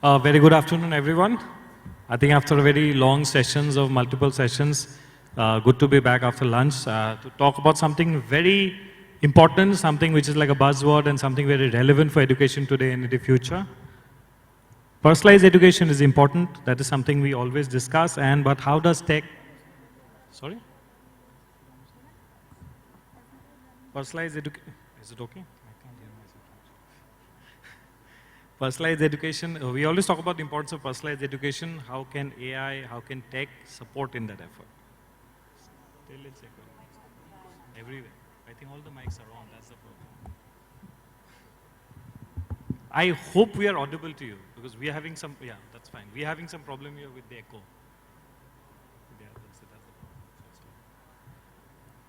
Very good afternoon, everyone. I think after a very long sessions of multiple sessions, good to be back after lunch to talk about something very important, something which is like a buzzword and something very relevant for education today and in the future. Personalized education is important. That is something we always discuss. But how does tech? Sorry. Personalized education. Is it okay? Personalized education, we always talk about the importance of personalized education. How can AI, how can tech support in that effort? Everywhere. I think all the mics are on, that's the problem. I hope we are audible to you, because we are having some, yeah, that's fine. We are having some problem here with the echo. Yeah, that's the problem.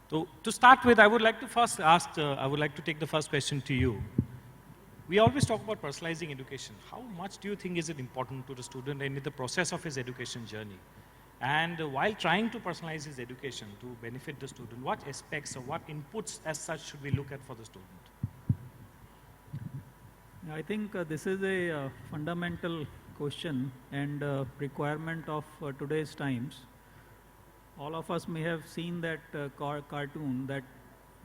So, to start with, I would like to first ask, I would like to take the first question to you. We always talk about personalizing education. How much do you think is it important to the student and in the process of his education journey? And while trying to personalize his education to benefit the student, what aspects or what inputs as such should we look at for the student? I think this is a fundamental question and requirement of today's times. All of us may have seen that cartoon that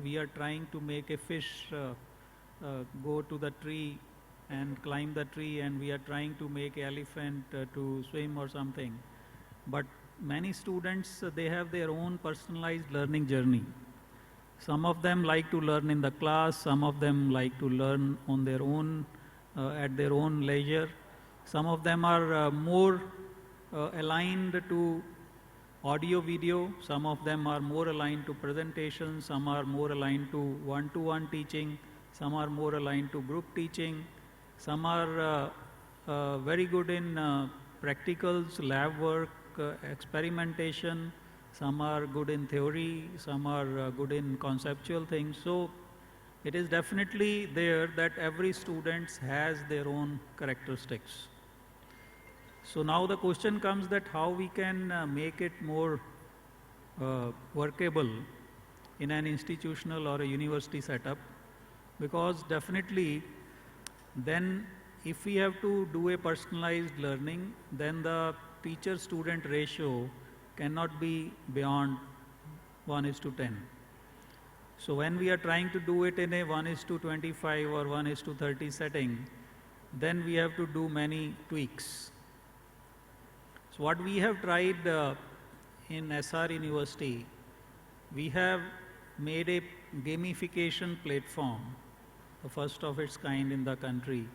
we are trying to make a fish go to the tree and climb the tree, and we are trying to make an elephant to swim or something. But many students, they have their own personalized learning journey. Some of them like to learn in the class, some of them like to learn on their own, at their own leisure. Some of them are more aligned to audio video, some of them are more aligned to presentation, some are more aligned to one-to-one teaching, some are more aligned to group teaching, some are very good in practicals, lab work, experimentation, some are good in theory, some are good in conceptual things. So it is definitely there that every student has their own characteristics. So now the question comes that how we can make it more workable in an institutional or a university setup, because definitely then if we have to do a personalized learning, then the teacher-student ratio cannot be beyond 1:10. So when we are trying to do it in a 1:25 or 1:30 setting, then we have to do many tweaks. So what we have tried in SR University, we have made a gamification platform, the first of its kind in the country,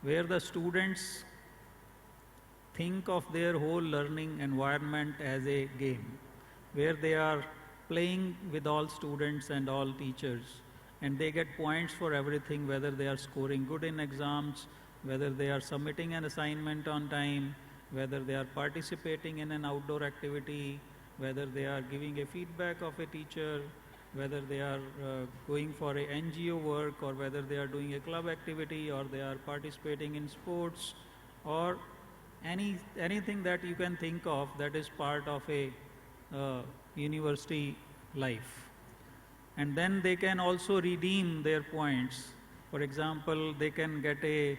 where the students think of their whole learning environment as a game, where they are playing with all students and all teachers, and they get points for everything, whether they are scoring good in exams, whether they are submitting an assignment on time, whether they are participating in an outdoor activity, whether they are giving a feedback of a teacher, whether they are going for a NGO work, or whether they are doing a club activity, or they are participating in sports, or anything that you can think of that is part of a university life. And then they can also redeem their points. For example, they can get a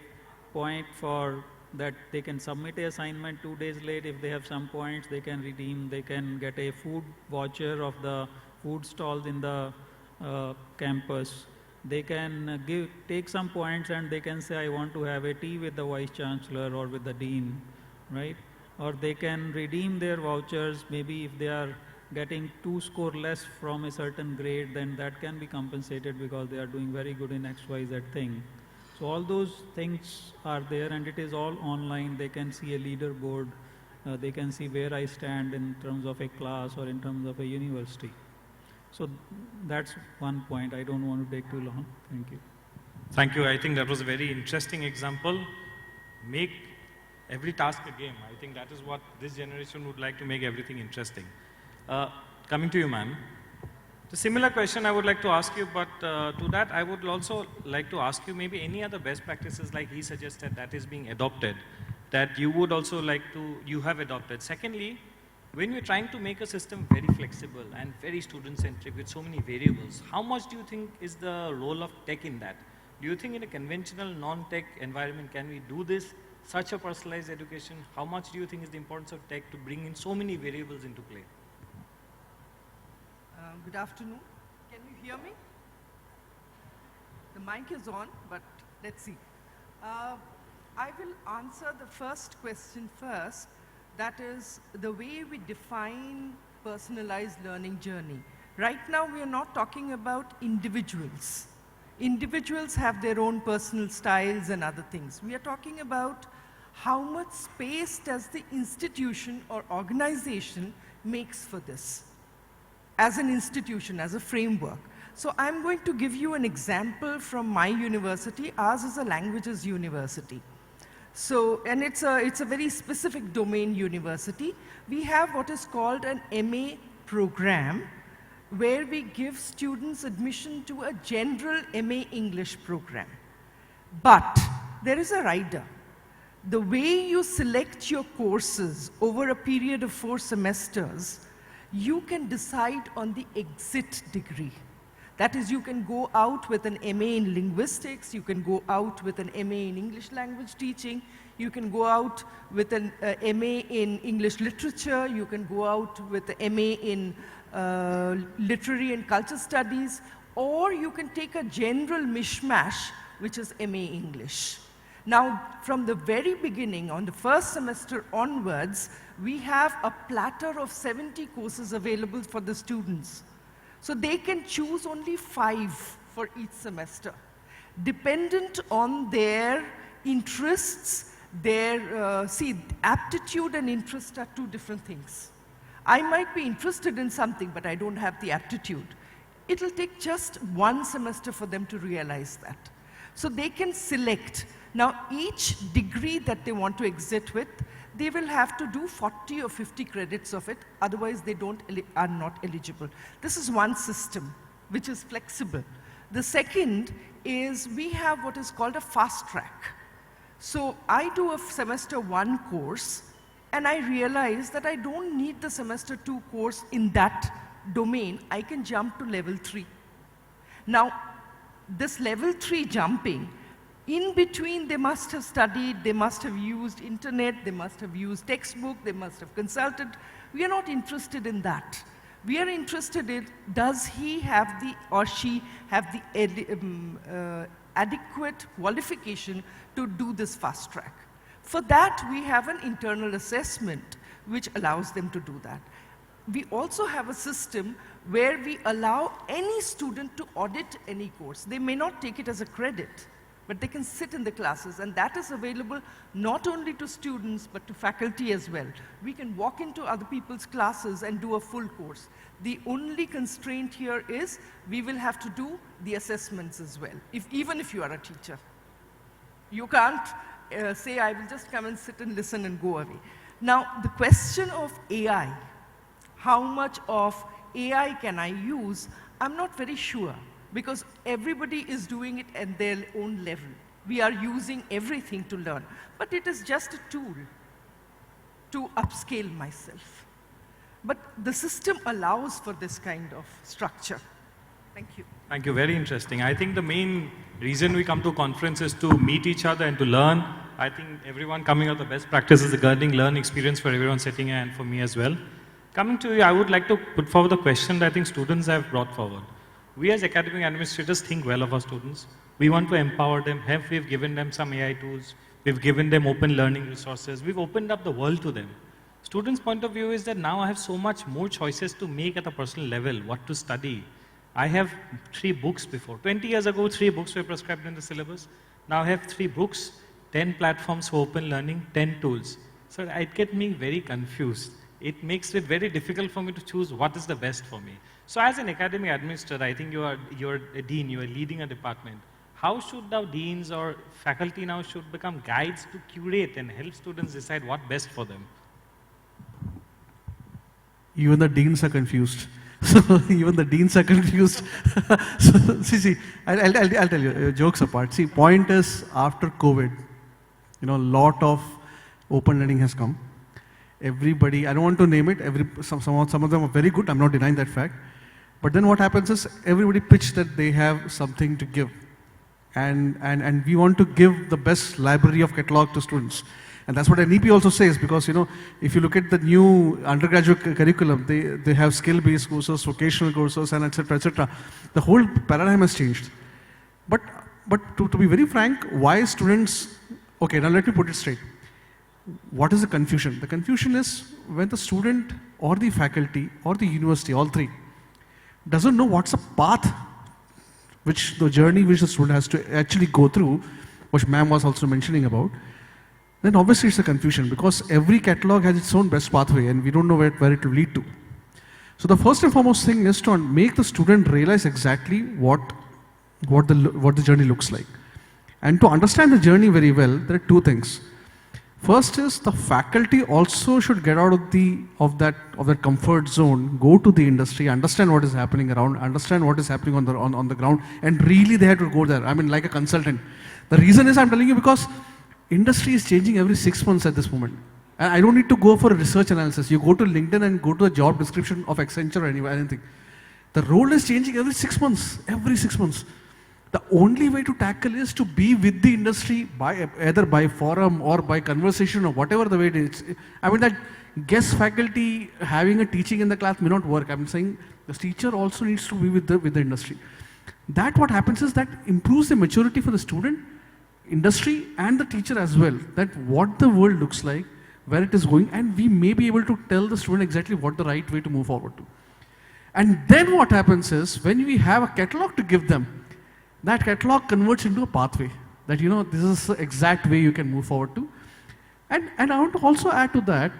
point for that they can submit an assignment 2 days late. If they have some points, they can redeem. They can get a food voucher of the food stalls in the campus. They can take some points and they can say, I want to have a tea with the Vice Chancellor or with the Dean, right? Or they can redeem their vouchers. Maybe if they are getting 2 score less from a certain grade, then that can be compensated because they are doing very good in XYZ thing. So all those things are there, and it is all online. They can see a leaderboard. They can see where I stand in terms of a class or in terms of a university. So that's one point. I don't want to take too long. Thank you. Thank you. I think that was a very interesting example. Make every task a game. I think that is what this generation would like, to make everything interesting. Coming to you, ma'am. The similar question I would like to ask you, but to that I would also like to ask you maybe any other best practices like he suggested that is being adopted that you would also like to, you have adopted. Secondly, when we're trying to make a system very flexible and very student-centric with so many variables, how much do you think is the role of tech in that? Do you think in a conventional non-tech environment can we do this such a personalized education, how much do you think is the importance of tech to bring in so many variables into play? Good afternoon. Can you hear me? The mic is on, but let's see. I will answer the first question first. That is the way we define personalized learning journey. Right now, we are not talking about individuals. Individuals have their own personal styles and other things. We are talking about how much space does the institution or organization makes for this as an institution, as a framework. So I'm going to give you an example from my university. Ours is a languages university. So, and it's a very specific domain university. We have what is called an MA program, where we give students admission to a general MA English program. But there is a rider. The way you select your courses over a period of 4 semesters, you can decide on the exit degree. That is, you can go out with an MA in linguistics, you can go out with an MA in English language teaching, you can go out with an MA in English literature, you can go out with an MA in literary and culture studies, or you can take a general mishmash, which is MA English. Now, from the very beginning, on the first semester onwards, we have a platter of 70 courses available for the students. So they can choose only 5 for each semester, dependent on their interests, their, aptitude and interest are 2 different things. I might be interested in something, but I don't have the aptitude. It'll take just 1 semester for them to realize that. So they can select. Now, each degree that they want to exit with, they will have to do 40 or 50 credits of it, otherwise they are not eligible. This is one system, which is flexible. The second is we have what is called a fast track. So I do a semester 1 course, and I realize that I don't need the semester 2 course in that domain. I can jump to level 3. Now, this level 3 jumping, in between they must have studied, they must have used internet, they must have used textbook, they must have consulted. We are not interested in that. We are interested in, does he have the, or she have the adequate qualification to do this fast track. For that, we have an internal assessment which allows them to do that. We also have a system where we allow any student to audit any course. They may not take it as a credit, but they can sit in the classes, and that is available not only to students, but to faculty as well. We can walk into other people's classes and do a full course. The only constraint here is we will have to do the assessments as well, even if you are a teacher. You can't say, I will just come and sit and listen and go away. Now, the question of AI, how much of AI can I use? I'm not very sure, because everybody is doing it at their own level. We are using everything to learn, but it is just a tool to upscale myself. But the system allows for this kind of structure. Thank you. Thank you, very interesting. I think the main reason we come to conference is to meet each other and to learn. I think everyone coming out the best practice is a learn experience for everyone sitting here and for me as well. Coming to you, I would like to put forward the question that I think students have brought forward. We as academic administrators think well of our students. We want to empower them. We've given them some AI tools. We've given them open learning resources. We've opened up the world to them. Students' point of view is that now I have so much more choices to make at a personal level, what to study. I have 3 books before. 20 years ago, 3 books were prescribed in the syllabus. Now I have 3 books, 10 platforms for open learning, 10 tools. So it gets me very confused. It makes it very difficult for me to choose what is the best for me. So as an academic administrator, I think you're a dean, you are leading a department. How should now deans or faculty now should become guides to curate and help students decide what best for them? Even the deans are confused. So even the deans are confused. So, see, I'll tell you, jokes apart. See, point is, after COVID, lot of open learning has come. Everybody, I don't want to name it, some of them are very good, I'm not denying that fact. But then what happens is, everybody pitch that they have something to give. And we want to give the best library of catalog to students. And that's what NEP also says, because, you know, if you look at the new undergraduate curriculum, they have skill-based courses, vocational courses, and et cetera, et cetera. The whole paradigm has changed. But to be very frank, why students, okay, now let me put it straight. What is the confusion? The confusion is when the student or the faculty or the university, all three, doesn't know what's the path, the journey which the student has to actually go through, which ma'am was also mentioning about, then obviously it's a confusion, because every catalog has its own best pathway and we don't know where it will lead to. So the first and foremost thing is to make the student realize exactly what the journey looks like. And to understand the journey very well, there are two things. First is the faculty also should get out of that comfort zone, go to the industry, understand what is happening around, understand what is happening on the ground, and really they have to go there. I mean, like a consultant. The reason is, I'm telling you, because industry is changing every 6 months at this moment. And I don't need to go for a research analysis. You go to LinkedIn and go to the job description of Accenture or anything. The role is changing every 6 months. Every 6 months. The only way to tackle is to be with the industry, either by forum or by conversation or whatever the way it is. I mean, that guest faculty having a teaching in the class may not work. I'm saying the teacher also needs to be with the industry. That what happens is that improves the maturity for the student, industry, and the teacher as well. That what the world looks like, where it is going, and we may be able to tell the student exactly what the right way to move forward to. And then what happens is, when we have a catalog to give them, that catalog converts into a pathway that, you know, this is the exact way you can move forward to. And I want to also add to that,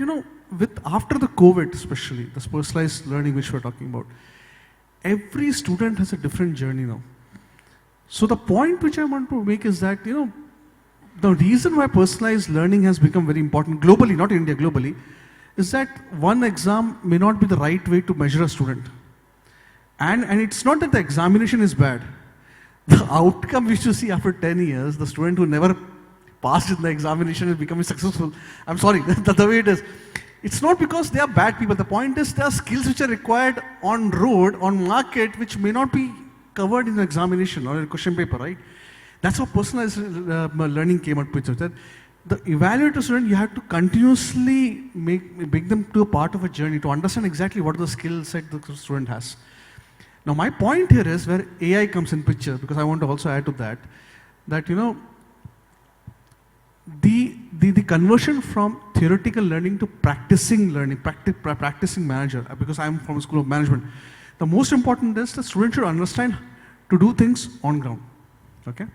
you know, after the COVID especially, this personalized learning which we're talking about, every student has a different journey now. So the point which I want to make is that, you know, the reason why personalized learning has become very important globally, not India, globally, is that one exam may not be the right way to measure a student. And it's not that the examination is bad. The outcome which you see after 10 years, the student who never passed in the examination is becoming successful. I'm sorry, that's the way it is. It's not because they are bad people. The point is there are skills which are required on road, on market, which may not be covered in the examination or in a question paper, right? That's how personalized learning came up with. That the evaluator student, you have to continuously make them to a part of a journey to understand exactly what the skill set the student has. Now my point here is where AI comes in picture, because I want to also add to that you know, the conversion from theoretical learning to practicing learning, practicing manager, because I'm from a school of management. The most important is the student should understand to do things on ground, okay?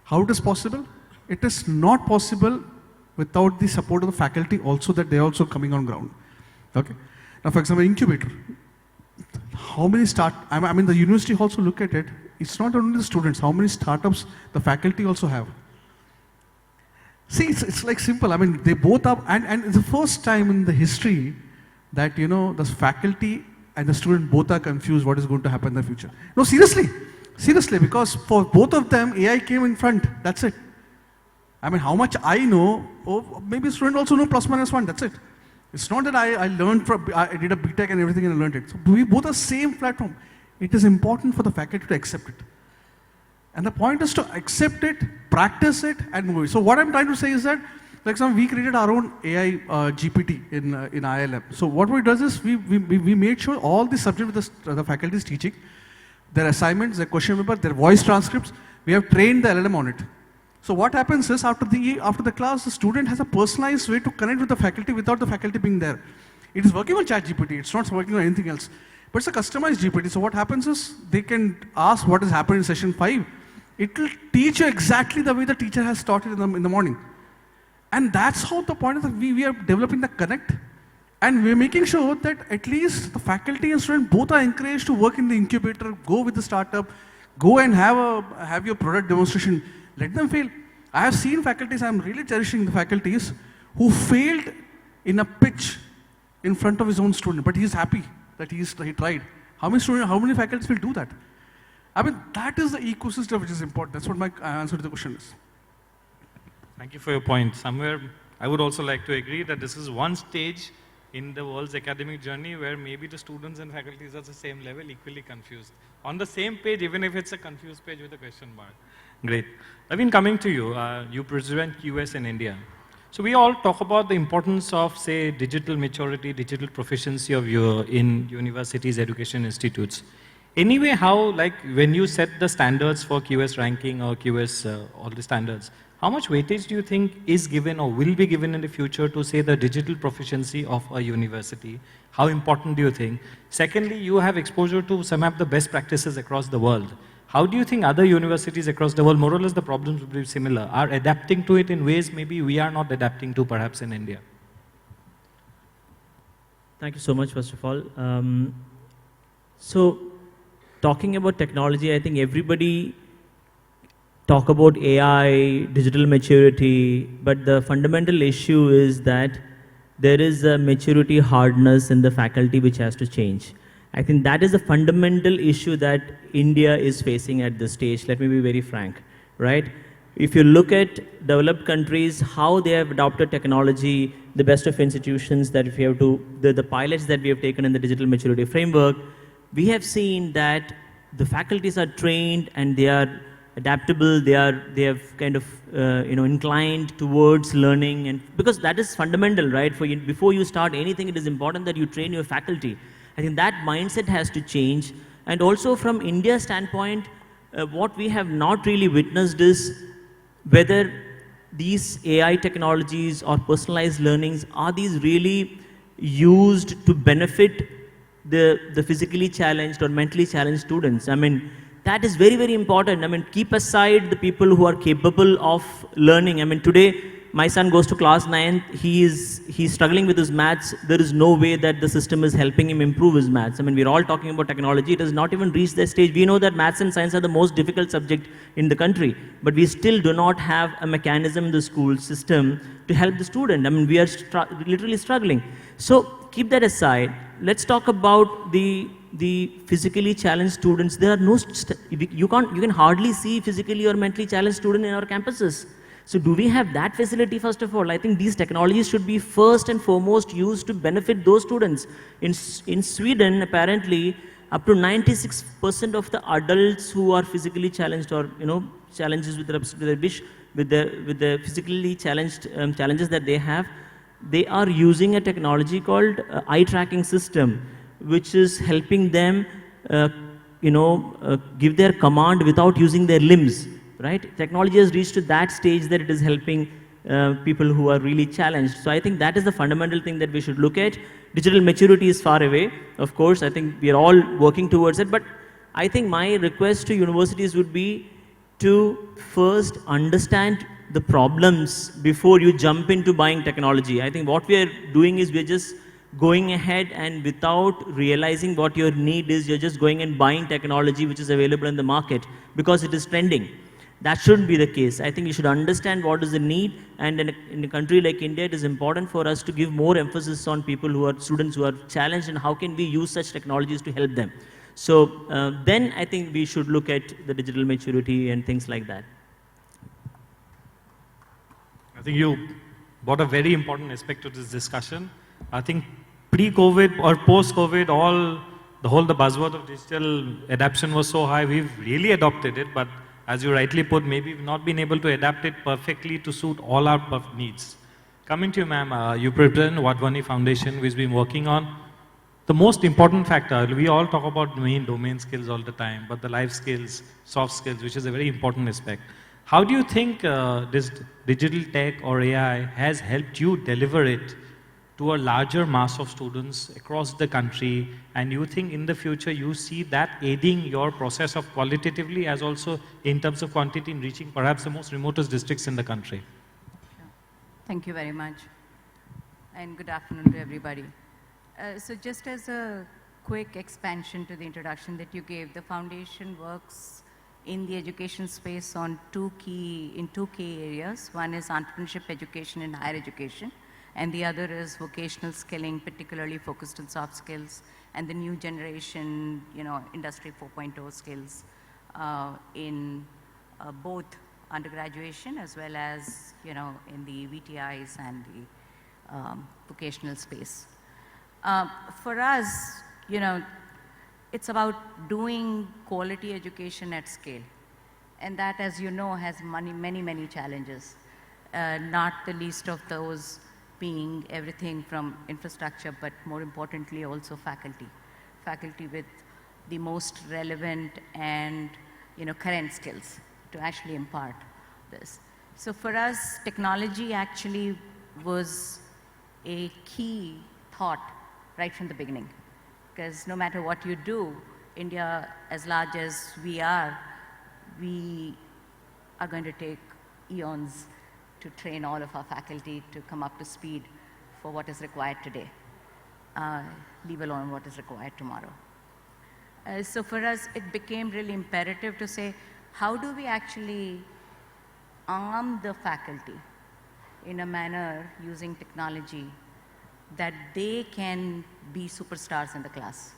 How it is possible? It is not possible without the support of the faculty also, that they are also coming on ground, okay? Now for example, incubator. How many I mean, the university also look at it. It's not only the students, how many startups the faculty also have. See, it's like simple. I mean, they both are, and it's the first time in the history that, you know, the faculty and the student both are confused what is going to happen in the future. No, seriously, because for both of them, AI came in front, that's it. I mean, how much I know, maybe a student also know plus minus one, that's it. It's not that I learned I did a BTech and everything and I learned it. So we both are same platform. It is important for the faculty to accept it. And the point is to accept it, practice it, and move it. So what I'm trying to say is that, like we created our own AI GPT in IILM. So what we does is we made sure all the subjects the faculty is teaching, their assignments, their question paper, their voice transcripts, we have trained the LLM on it. So what happens is after the class, the student has a personalized way to connect with the faculty without the faculty being there. It is working on ChatGPT, it's not working on anything else. But it's a customized GPT. So what happens is they can ask what has happened in session 5. It will teach you exactly the way the teacher has taught it in the morning. And that's how the point is that we are developing the connect. And we're making sure that at least the faculty and student both are encouraged to work in the incubator, go with the startup, go and have your product demonstration. Let them fail. I have seen faculties, I'm really cherishing the faculties, who failed in a pitch in front of his own student, but he's happy that he tried. How many faculties will do that? I mean, that is the ecosystem which is important. That's what my answer to the question is. Thank you for your point. Somewhere, I would also like to agree that this is one stage in the world's academic journey where maybe the students and faculties are the same level, equally confused. On the same page, even if it's a confused page with a question mark. Great. Ravin, coming to you, you represent QS in India. So we all talk about the importance of, say, digital maturity, digital proficiency of in universities, education institutes. Anyway, how, like, when you set the standards for QS ranking or QS, all the standards, how much weightage do you think is given or will be given in the future to, say, the digital proficiency of a university? How important do you think? Secondly, you have exposure to some of the best practices across the world. How do you think other universities across the world, more or less the problems will be similar, are adapting to it in ways maybe we are not adapting to perhaps in India? Thank you so much, first of all. So, talking about technology, I think everybody talk about AI, digital maturity, but the fundamental issue is that there is a maturity hardness in the faculty which has to change. I think that is a fundamental issue that India is facing at this stage. Let me be very frank, right? If you look at developed countries, how they have adopted technology, the best of institutions that if you have to, the pilots that we have taken in the digital maturity framework, we have seen that the faculties are trained and they are adaptable, they have kind of inclined towards learning, and because that is fundamental, right? Before you start anything, it is important that you train your faculty. I think that mindset has to change. And also from India's standpoint, what we have not really witnessed is whether these AI technologies or personalized learnings, are these really used to benefit the physically challenged or mentally challenged students? I mean, that is very, very important. I mean, keep aside the people who are capable of learning. I mean, today, my son goes to class 9th, he's struggling with his maths. There is no way that the system is helping him improve his maths. I mean, we're all talking about technology. It has not even reached that stage. We know that maths and science are the most difficult subject in the country, but we still do not have a mechanism in the school system to help the student. I mean, we are literally struggling. So keep that aside. Let's talk about the physically challenged students. There are no, you can hardly see physically or mentally challenged students in our campuses. So do we have that facility first of all? I think these technologies should be first and foremost used to benefit those students. In Sweden, apparently, up to 96% of the adults who are physically challenged or challenges with the physically challenged challenges that they are using a technology called eye tracking system, which is helping them give their command without using their limbs. Right? Technology has reached to that stage that it is helping people who are really challenged. So I think that is the fundamental thing that we should look at. Digital maturity is far away, of course. I think we are all working towards it. But I think my request to universities would be to first understand the problems before you jump into buying technology. I think what we are doing is we are just going ahead and without realizing what your need is, you're just going and buying technology which is available in the market because it is trending. That shouldn't be the case. I think you should understand what is the need, and in a country like India, it is important for us to give more emphasis on people who are students who are challenged and how can we use such technologies to help them. So then I think we should look at the digital maturity and things like that. I think you brought a very important aspect to this discussion. I think pre-COVID or post-COVID, the buzzword of digital adaptation was so high, we've really adopted it, but as you rightly put, maybe we've not been able to adapt it perfectly to suit all our needs. Coming to you, ma'am, you represent Wadhwani Foundation, which has been working on the most important factor. We all talk about domain skills all the time, but the life skills, soft skills, which is a very important aspect. How do you think this digital tech or AI has helped you deliver it to a larger mass of students across the country, and you think in the future you see that aiding your process of qualitatively as also in terms of quantity in reaching perhaps the most remotest districts in the country? Sure. Thank you very much, and good afternoon to everybody. So just as a quick expansion to the introduction that you gave, the foundation works in the education space on two key areas. One is entrepreneurship education in higher education, and the other is vocational skilling, particularly focused on soft skills and the new generation, Industry 4.0 skills in both undergraduation as well as, in the VTIs and the vocational space. For us, you know, it's about doing quality education at scale. And that, as you know, has many challenges, not the least of those being everything from infrastructure, but more importantly also faculty. Faculty with the most relevant and, you know, current skills to actually impart this. So for us, technology actually was a key thought right from the beginning. Because no matter what you do, India, as large as we are going to take eons to train all of our faculty to come up to speed for what is required today, leave alone what is required tomorrow. So for us, it became really imperative to say, how do we actually arm the faculty in a manner using technology that they can be superstars in the class?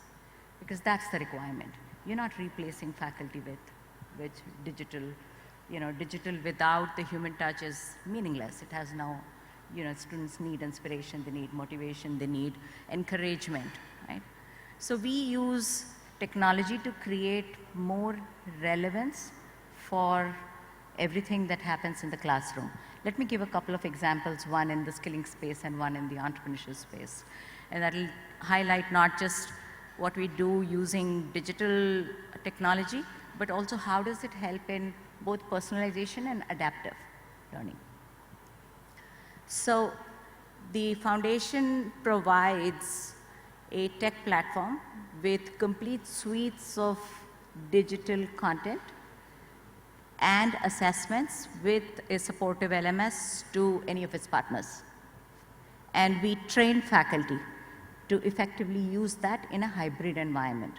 Because that's the requirement. You're not replacing faculty with digital. You know, digital without the human touch is meaningless. It has no, you know, students need inspiration, they need motivation, they need encouragement, right? So we use technology to create more relevance for everything that happens in the classroom. Let me give a couple of examples, one in the skilling space and one in the entrepreneurship space. And that'll highlight not just what we do using digital technology, but also how does it help in both personalization and adaptive learning. So the foundation provides a tech platform with complete suites of digital content and assessments with a supportive LMS to any of its partners. And we train faculty to effectively use that in a hybrid environment,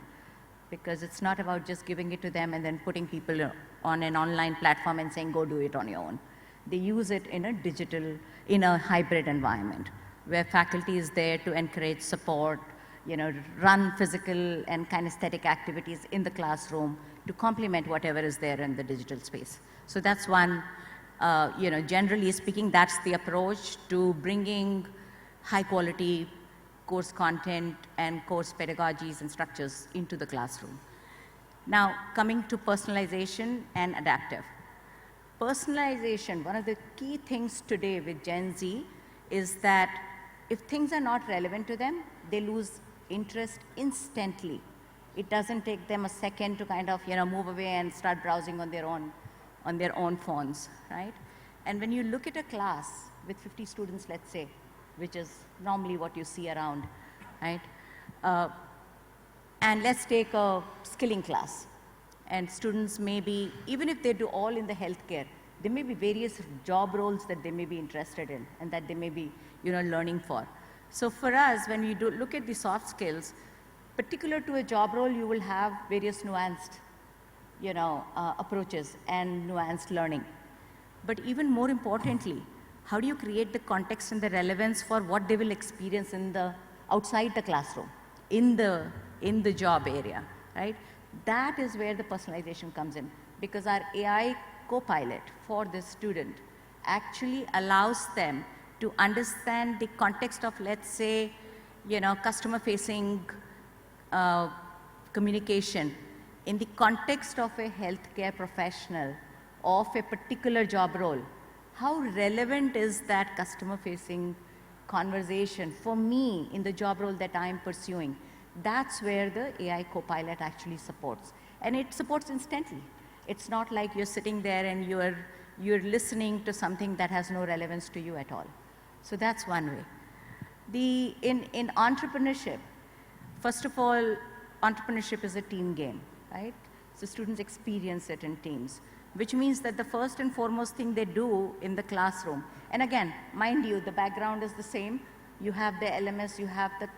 because it's not about just giving it to them and then putting people on an online platform and saying, go do it on your own. They use it in a hybrid environment where faculty is there to encourage, support, you know, run physical and kinesthetic activities in the classroom to complement whatever is there in the digital space. So that's one, you know, generally speaking, that's the approach to bringing high quality course content and course pedagogies and structures into the classroom. Now, coming to personalization and adaptive. Personalization, one of the key things today with Gen Z is that if things are not relevant to them, they lose interest instantly. It doesn't take them a second to kind of, you know, move away and start browsing on their own phones, right? And when you look at a class with 50 students, let's say, which is normally what you see around, right? And let's take a skilling class. And students may be, even if they do all in the healthcare, there may be various job roles that they may be interested in and that they may be, you know, learning for. So for us, when we do look at the soft skills, particular to a job role, you will have various nuanced, you know, approaches and nuanced learning. But even more importantly, how do you create the context and the relevance for what they will experience in the outside the classroom, in the job area, right? That is where the personalization comes in, because our AI co-pilot for the student actually allows them to understand the context of, let's say, you know, customer-facing communication in the context of a healthcare professional of a particular job role. How relevant is that customer-facing conversation for me in the job role that I'm pursuing? That's where the AI co-pilot actually supports. And it supports instantly. It's not like you're sitting there and you're listening to something that has no relevance to you at all. So that's one way. In entrepreneurship, first of all, entrepreneurship is a team game, right? So students experience it in teams, which means that the first and foremost thing they do in the classroom, and again, mind you, the background is the same. You have the LMS, you have the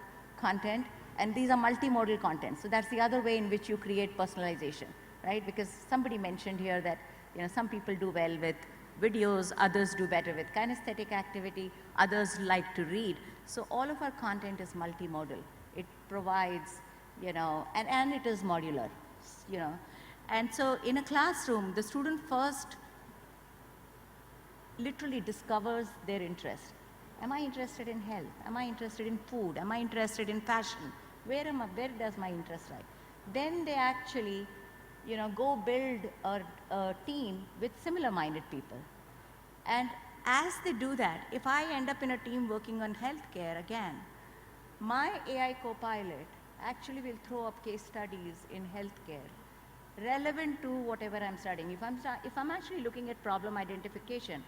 content, and these are multimodal content. So that's the other way in which you create personalization, right? Because somebody mentioned here that, you know, some people do well with videos, others do better with kinesthetic activity, others like to read. So all of our content is multimodal. It provides, you know, and it is modular, you know. And so in a classroom, the student first literally discovers their interest. Am I interested in health? Am I interested in food? Am I interested in fashion? Where does my interest lie? Then they actually, go build a team with similar-minded people. And as they do that, if I end up in a team working on healthcare again, my AI co-pilot actually will throw up case studies in healthcare relevant to whatever I'm studying. If I'm actually looking at problem identification,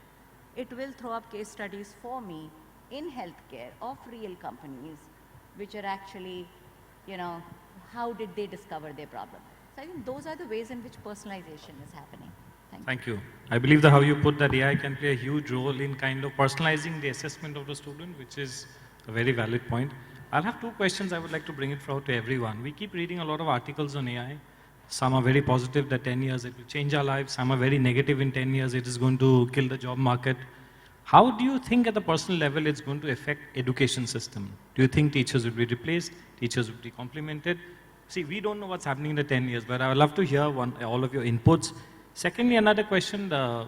it will throw up case studies for me in healthcare of real companies, which are actually, how did they discover their problem? So I think those are the ways in which personalization is happening. Thank you. I believe that how you put that AI can play a huge role in kind of personalizing the assessment of the student, which is a very valid point. I'll have two questions I would like to bring it forward to everyone. We keep reading a lot of articles on AI. Some are very positive that 10 years it will change our lives. Some are very negative in 10 years it is going to kill the job market. How do you think at the personal level it's going to affect education system? Do you think teachers will be replaced? Teachers will be complemented? See, we don't know what's happening in the 10 years, but I would love to hear all of your inputs. Secondly, another question that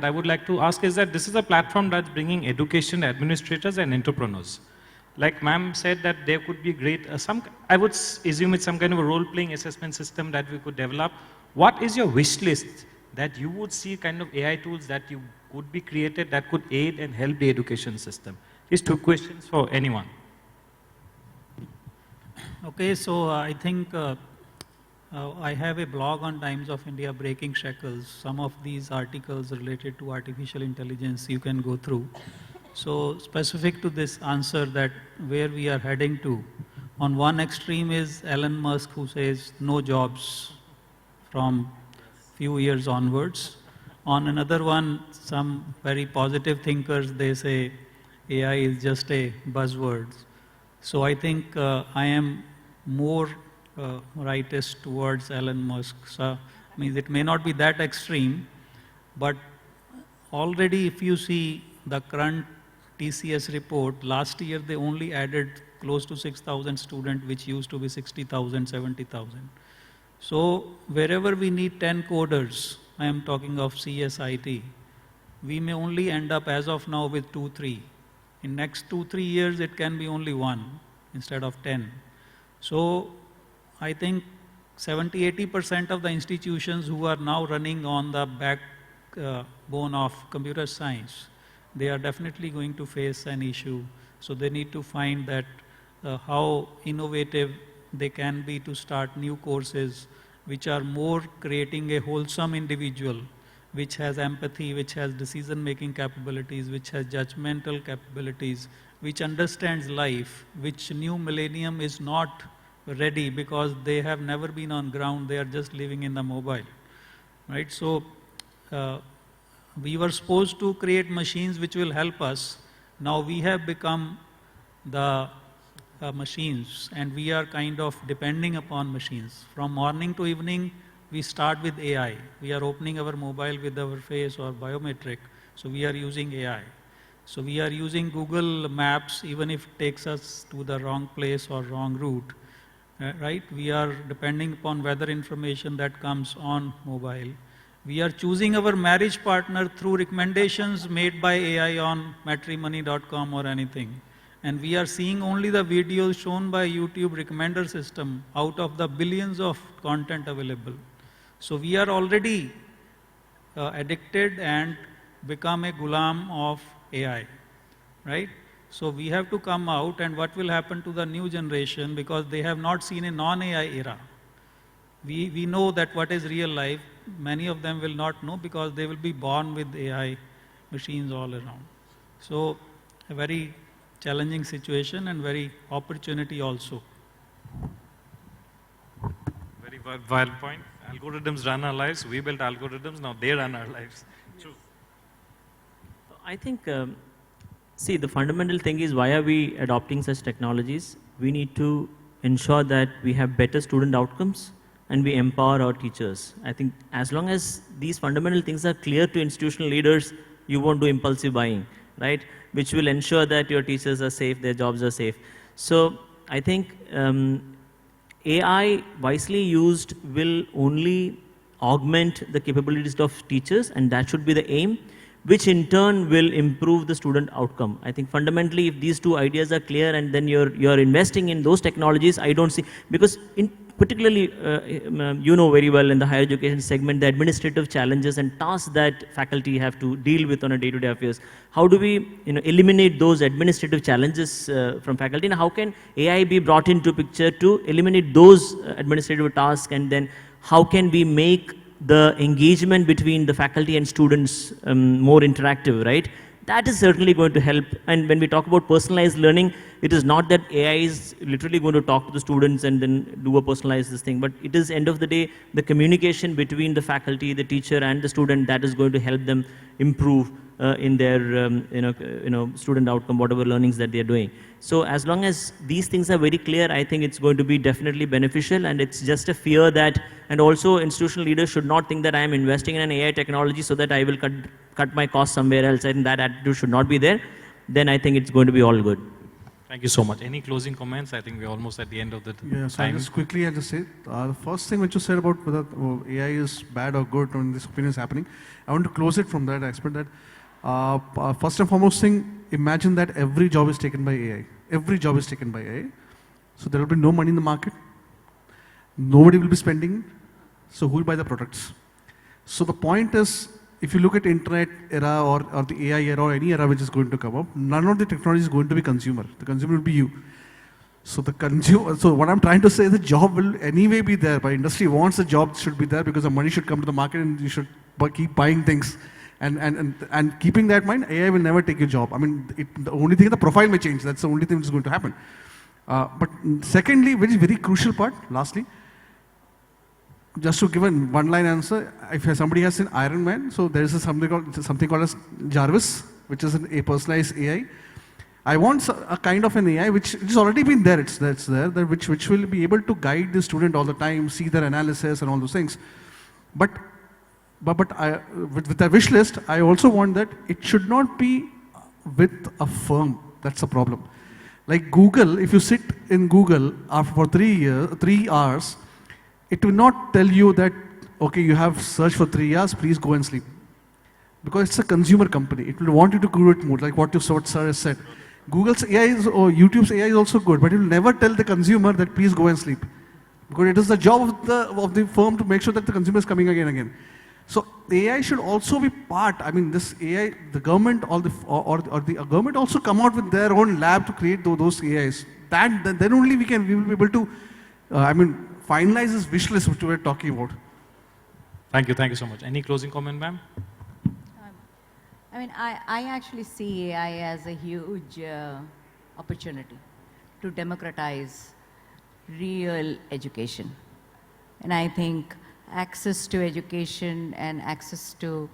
I would like to ask is that this is a platform that's bringing education administrators and entrepreneurs. Like ma'am said that there could be great, I would assume it's some kind of a role-playing assessment system that we could develop. What is your wish list that you would see kind of AI tools that you could be created that could aid and help the education system? These two questions for anyone. Okay, so I think I have a blog on Times of India, Breaking Shackles. Some of these articles related to artificial intelligence you can go through. So specific to this answer that where we are heading to, on one extreme is Elon Musk, who says no jobs from few years onwards. On another one, some very positive thinkers, they say AI is just a buzzword. So I think I am more rightist towards Elon Musk. So means it may not be that extreme, but already if you see the current TCS report, last year they only added close to 6,000 students, which used to be 60,000, 70,000. So wherever we need 10 coders, I am talking of CSIT, we may only end up as of now with 2, 3. In next 2, 3 years, it can be only 1 instead of 10. So I think 70–80% of the institutions who are now running on the backbone of computer science, they are definitely going to face an issue. So they need to find that how innovative they can be to start new courses which are more creating a wholesome individual, which has empathy, which has decision-making capabilities, which has judgmental capabilities, which understands life, which new millennium is not ready because they have never been on ground, they are just living in the mobile, right? So we were supposed to create machines which will help us. Now we have become the machines, and we are kind of depending upon machines. From morning to evening, we start with AI. We are opening our mobile with our face or biometric, so we are using AI. So we are using Google Maps, even if it takes us to the wrong place or wrong route, right? We are depending upon weather information that comes on mobile. We are choosing our marriage partner through recommendations made by AI on matrimony.com or anything. And we are seeing only the videos shown by YouTube recommender system out of the billions of content available. So we are already addicted and become a gulam of AI, right? So we have to come out, and what will happen to the new generation, because they have not seen a non-AI era. We know that what is real life, many of them will not know because they will be born with AI machines all around. So a very challenging situation and very opportunity also. Very valid point. Algorithms run our lives. We built algorithms. Now they run our lives. True. I think, see, the fundamental thing is, why are we adopting such technologies? We need to ensure that we have better student outcomes and we empower our teachers. I think as long as these fundamental things are clear to institutional leaders, you won't do impulsive buying, right? Which will ensure that your teachers are safe, their jobs are safe. So I think AI wisely used will only augment the capabilities of teachers, and that should be the aim. which in turn will improve the student outcome. I think fundamentally, if these two ideas are clear and then you're investing in those technologies, I don't see, because particularly, you know very well in the higher education segment, the administrative challenges and tasks that faculty have to deal with on a day-to-day affairs. How do we eliminate those administrative challenges from faculty, and how can AI be brought into picture to eliminate those administrative tasks, and then how can we make the engagement between the faculty and students more interactive, right? That is certainly going to help. And when we talk about personalized learning, it is not that AI is literally going to talk to the students and then do a personalized this thing, but it is, end of the day, the communication between the faculty, the teacher and the student that is going to help them improve in their student outcome, whatever learnings that they are doing. So as long as these things are very clear, I think it's going to be definitely beneficial, and it's just a fear that, and also institutional leaders should not think that I am investing in an AI technology so that I will cut my costs somewhere else. I think that attitude should not be there. Then I think it's going to be all good. Thank you so much. Any closing comments? I think we're almost at the end of the Yeah, so time. just quickly, I'll just say, the first thing which you said about whether AI is bad or good when this opinion is happening, I want to close it from that aspect that, first and foremost thing, imagine that every job is taken by AI. Every job is taken by AI. So there will be no money in the market. Nobody will be spending. So who will buy the products? So the point is, if you look at internet era or the AI era or any era which is going to come up, none of the technology is going to be consumer. The consumer will be you. So the consumer, so what I'm trying to say is the job will anyway be there. But industry wants the job should be there because the money should come to the market and you should keep buying things. And keeping that in mind, AI will never take your job. I mean, the only thing, the profile may change. That's the only thing which is going to happen. But secondly, which is very crucial part, lastly, just to give a one-line answer, if somebody has seen Iron Man, so there is something called as Jarvis, which is a personalized AI. I want a kind of an AI which has already been there. It's there, which will be able to guide the student all the time, see their analysis and all those things. But with the wish list, I also want that it should not be with a firm. That's the problem. Like Google, if you sit in Google for 3 hours, it will not tell you that, okay, you have searched for 3 hours, please go and sleep. Because it's a consumer company. It will want you to do it more, like what sir has said. Google's AI or YouTube's AI is also good, but it will never tell the consumer that please go and sleep. Because it is the job of the firm to make sure that the consumer is coming again and again. So AI should also be part. I mean, this AI, the government or the government also come out with their own lab to create those AIs. Then only we will be able to, finalize this wish list which we were talking about. Thank you so much. Any closing comment, ma'am? I actually see AI as a huge opportunity to democratize real education. And I think access to education and access to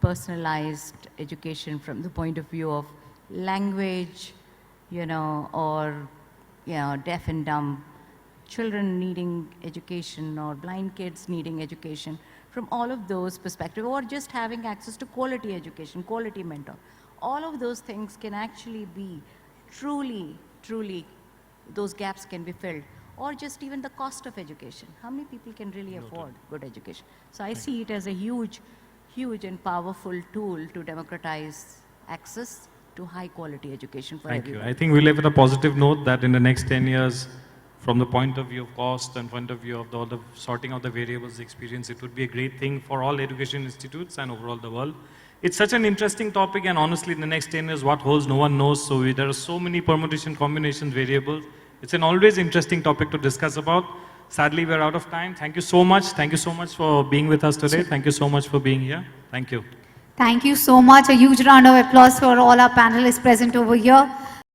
personalized education from the point of view of language, or deaf and dumb children needing education or blind kids needing education, from all of those perspectives, or just having access to quality education, quality mentor. All of those things can actually be truly, those gaps can be filled. Or just even the cost of education. How many people can really afford good education? So I see it as a huge and powerful tool to democratize access to high quality education for everyone. Thank you. I think we'll leave with a positive note that in the next 10 years, from the point of view of cost and point of view of all the sorting of the variables, the experience, it would be a great thing for all education institutes and overall the world. It's such an interesting topic, and honestly, in the next 10 years, what holds, no one knows. So there are so many permutation, combinations, variables. It's an always interesting topic to discuss about. Sadly, we're out of time. Thank you so much. Thank you so much for being with us today. Thank you so much for being here. Thank you. Thank you so much. A huge round of applause for all our panelists present over here.